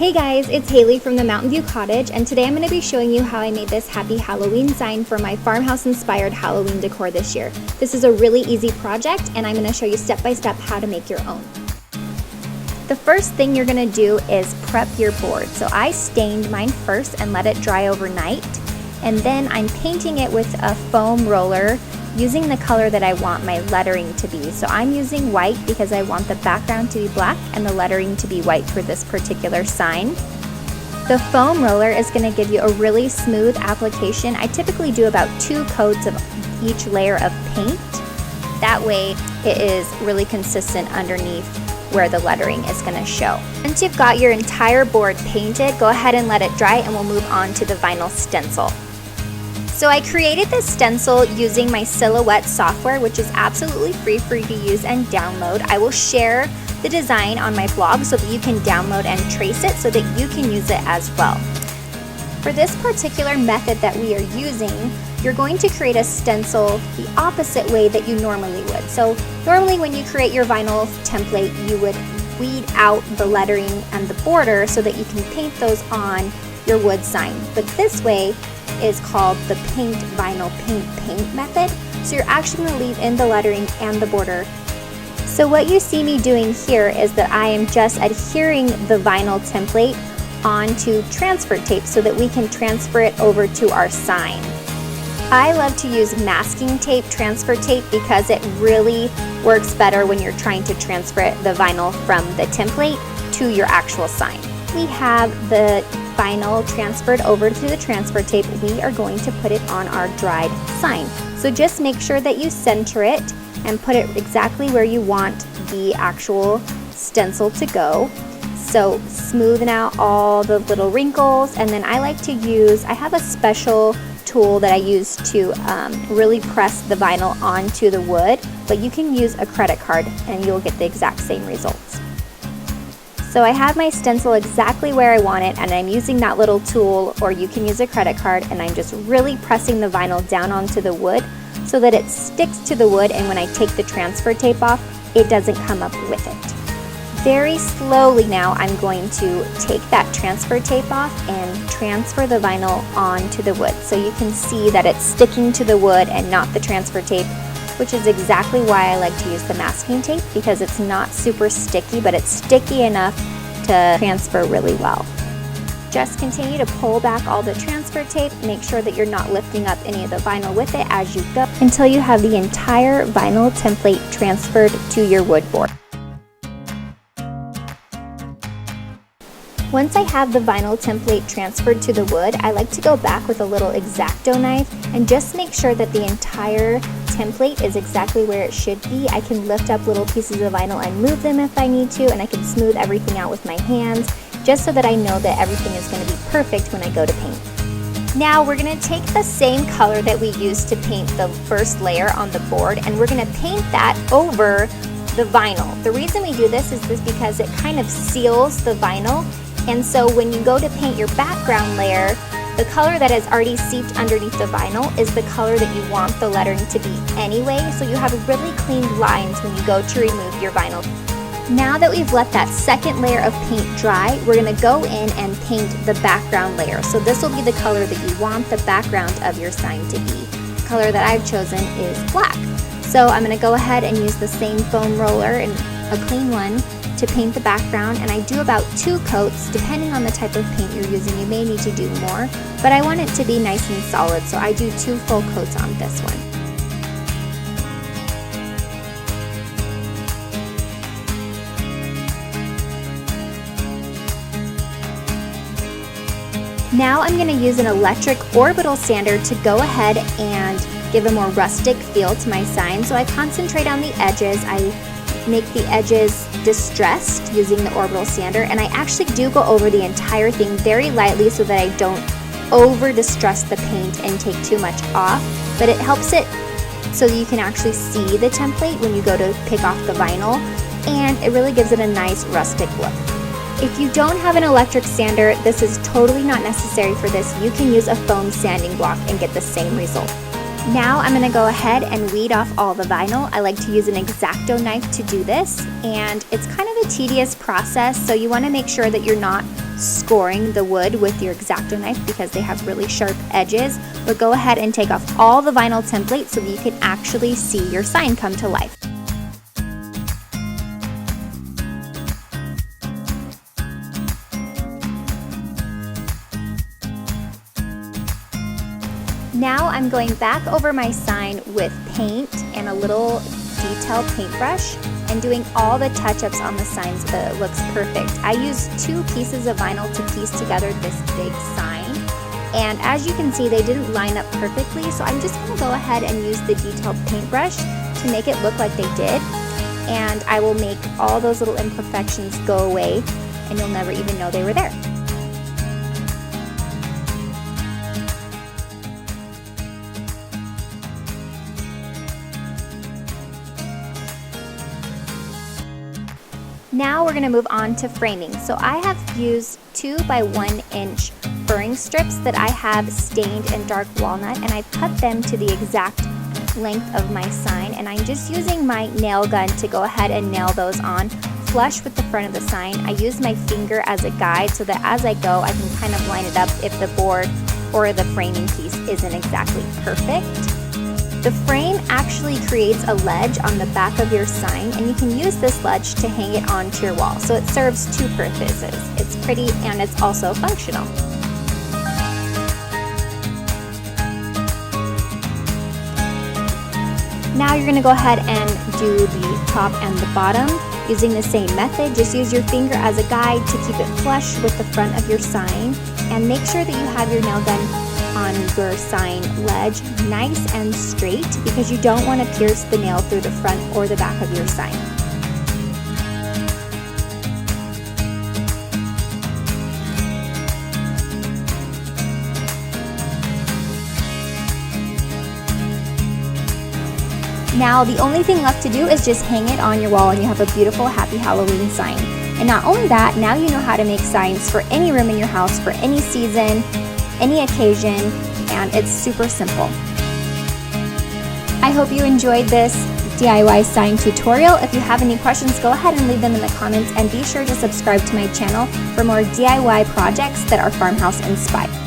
Hey guys, it's Haley from the Mountain View Cottage, and today I'm going to be showing you how I made this happy Halloween sign for my farmhouse inspired Halloween decor this year. This is a really easy project and I'm going to show you step by step how to make your own. The first thing you're going to do is prep your board. So I stained mine first and let it dry overnight, and then I'm painting it with a foam roller using the color that I want my lettering to be. So I'm using white because I want the background to be black and the lettering to be white for this particular sign. The foam roller is going to give you a really smooth application. I typically do about 2 coats of each layer of paint. That way it is really consistent underneath where the lettering is going to show. Once you've got your entire board painted, go ahead and let it dry and we'll move on to the vinyl stencil. So I created this stencil using my Silhouette software, which is absolutely free for you to use and download. I will share the design on my blog so that you can download and trace it so that you can use it as well. For this particular method that we are using, you're going to create a stencil the opposite way that you normally would. So normally when you create your vinyl template, you would weed out the lettering and the border so that you can paint those on your wood sign. But this way is called the paint vinyl paint method. So you're actually going to leave in the lettering and the border. So what you see me doing here is that I am just adhering the vinyl template onto transfer tape so that we can transfer it over to our sign. I love to use masking tape, transfer tape, because it really works better when you're trying to transfer the vinyl from the template to your actual sign. We have the vinyl transferred over to the transfer tape. We are going to put it on our dried sign. So just make sure that you center it and put it exactly where you want the actual stencil to go. So smoothen out all the little wrinkles, and then I like to use, I have a special tool that I use to really press the vinyl onto the wood, but you can use a credit card and you'll get the exact same results. So I have my stencil exactly where I want it, and I'm using that little tool, or you can use a credit card, and I'm just really pressing the vinyl down onto the wood so that it sticks to the wood, and when I take the transfer tape off, it doesn't come up with it. Very slowly now I'm going to take that transfer tape off and transfer the vinyl onto the wood. So you can see that it's sticking to the wood and not the transfer tape, which is exactly why I like to use the masking tape, because it's not super sticky, but it's sticky enough to transfer really well. Just continue to pull back all the transfer tape. Make sure that you're not lifting up any of the vinyl with it as you go until you have the entire vinyl template transferred to your wood board. Once I have the vinyl template transferred to the wood, I like to go back with a little X-Acto knife and just make sure that the entire template is exactly where it should be. I can lift up little pieces of vinyl and move them if I need to, and I can smooth everything out with my hands just so that I know that everything is going to be perfect when I go to paint. Now we're going to take the same color that we used to paint the first layer on the board, and we're going to paint that over the vinyl. The reason we do this is because it kind of seals the vinyl, and so when you go to paint your background layer, the color that has already seeped underneath the vinyl is the color that you want the lettering to be anyway, so you have really clean lines when you go to remove your vinyl. Now that we've let that second layer of paint dry, we're going to go in and paint the background layer. So this will be the color that you want the background of your sign to be. The color that I've chosen is black. So I'm going to go ahead and use the same foam roller, and a clean one, to paint the background, and I do about 2 coats. Depending on the type of paint you're using, you may need to do more, but I want it to be nice and solid, so I do 2 full coats on this one. Now I'm going to use an electric orbital sander to go ahead and give a more rustic feel to my sign. So I concentrate on the edges. I make the edges distressed using the orbital sander, and I actually do go over the entire thing very lightly so that I don't over distress the paint and take too much off, but it helps it so that you can actually see the template when you go to pick off the vinyl, and it really gives it a nice rustic look. If you don't have an electric sander, this is totally not necessary for this. You can use a foam sanding block and get the same result. Now I'm going to go ahead and weed off all the vinyl. I like to use an X-Acto knife to do this, and it's kind of a tedious process, so you want to make sure that you're not scoring the wood with your X-Acto knife because they have really sharp edges, but go ahead and take off all the vinyl template so that you can actually see your sign come to life. Now I'm going back over my sign with paint and a little detail paintbrush and doing all the touch-ups on the sign so that it looks perfect. I used 2 pieces of vinyl to piece together this big sign, and as you can see, they didn't line up perfectly, so I'm just going to go ahead and use the detailed paintbrush to make it look like they did, and I will make all those little imperfections go away and you'll never even know they were there. Now we're going to move on to framing. So I have used 2 by 1 inch furring strips that I have stained in dark walnut, and I cut them to the exact length of my sign, and I'm just using my nail gun to go ahead and nail those on flush with the front of the sign. I use my finger as a guide so that as I go I can kind of line it up if the board or the framing piece isn't exactly perfect. The frame actually creates a ledge on the back of your sign, and you can use this ledge to hang it onto your wall. So it serves 2 purposes. It's pretty and it's also functional. Now you're going to go ahead and do the top and the bottom using the same method. Just use your finger as a guide to keep it flush with the front of your sign, and make sure that you have your nail gun on your sign ledge nice and straight because you don't want to pierce the nail through the front or the back of your sign. Now the only thing left to do is just hang it on your wall and you have a beautiful Happy Halloween sign. And not only that, now you know how to make signs for any room in your house, for any season, any occasion, and it's super simple. I hope you enjoyed this DIY sign tutorial. If you have any questions, go ahead and leave them in the comments, and be sure to subscribe to my channel for more DIY projects that are farmhouse inspired.